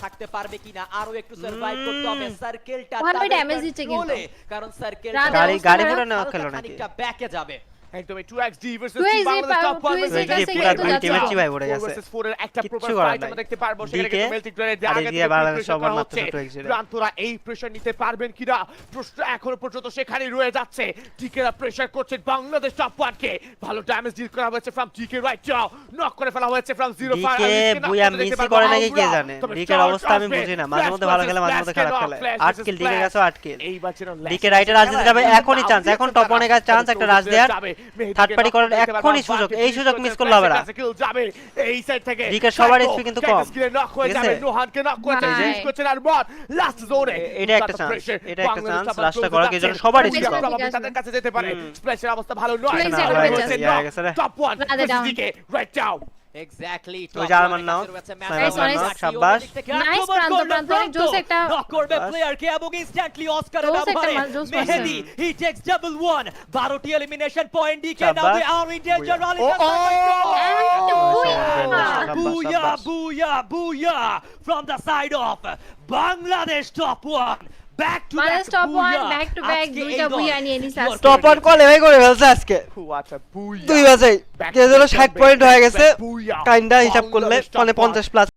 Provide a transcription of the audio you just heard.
থাকতে পারবে কিনা, আরো একটু সার্ভাইভ করতে হবে সার্কেলটা ওখানে ড্যামেজ দিচ্ছে কিন্তু কারণ সার্কেল গাড়ি পুরো না খেলো নাকি খানিকটা ব্যাকে যাবে। একদমই 2xd versus 2xd team Bangladesh top 1 2xd versus কাছে পুরো কিন্তু যাচ্ছে টিমের না। চিবাই পড়ে গেছে 4 এর একটা কিচ্ছু প্রপার করার ফাইট নাই। আমরা দেখতে পারবো সেখানে ডিকে, কিন্তু মেল্টিং প্লেয়ারের আর আগে এদিকে বাংলাদেশ সবার মাত্র হচ্ছে 2xd প্রান্তরা এই প্রেসার নিতে পারবেন কিনা প্রশ্ন এখনো পর্যন্ত সেখানেই রয়ে যাচ্ছে। টিকেরা প্রেসার করছে বাংলাদেশ টপ 1 কে, ভালো ড্যামেজ ডিল করা হয়েছে ফ্রম টিকে রাইট নাও, নক করে ফেলা হয়েছে ফ্রম 0 ফায়ার। ডিকে বুয়া মিসই করে নাকি কে জানে, ডিকের অবস্থা আমি বুঝি না, মাঝে মধ্যে ভালো খেলে মাঝে মধ্যে খারাপ খেলে। 8 কিল ডিকের কাছে 8 কিল, এইবার যেন ডিকে রাইটে রাজ দিতে যাবে, এখনই চান্স, এখন টপ 1 এর চান্স একটা রাজ দেওয়ার, থার্ড পার্টি করার এখনই সুযোগ, এই সুযোগ মিস করলে হবে না। এই সাইড থেকে ডিকের সবার HP কিন্তু কম, নক হয়ে যাবে, নোহানকে নক করেছে, ভাই। শেষ করছে আর বল লাস্ট জোনে। এটা একটা চান্স, এটা একটা চান্স লাস্টটা করার জন্য সবার HP কম। তাদের কাছে যেতে পারে, স্প্ল্যাশের অবস্থা ভালো নয়, Please, এবার গেছে। Top 1 Radhe down। দিকে রাইট নাও। এক্স্যাক্টলি ওই যে আরমান নাও, শাবাশ। নাইস প্রান্ত অনেক জোস একটা নক করবে প্লেয়ারকে এবং ইনস্ট্যান্টলি অস্কারের জোস একটা নাম্বারে Jos Mehedi he takes double 1 12টি এলিমিনেশন পয়েন্ট ডিকে নাও শাবাশ। They are in danger Ali বুয়া বুয়া বুয়া from the side of Bangladesh top 1 back to Bangladesh back top 1 booyah। Back to back আজকে দুইটা এই দল বুইয়া নিয়ে নিছে আজকে। টপ 1 কল এভাবে করে ফেলছে আজকে, হোয়াট আ বুইয়া, দুই ম্যাচে কে যেন 60 পয়েন্ট হয়ে গেছে বুইয়া। কাইন্ডা হিসাব করলে, মানে 50 প্লাস।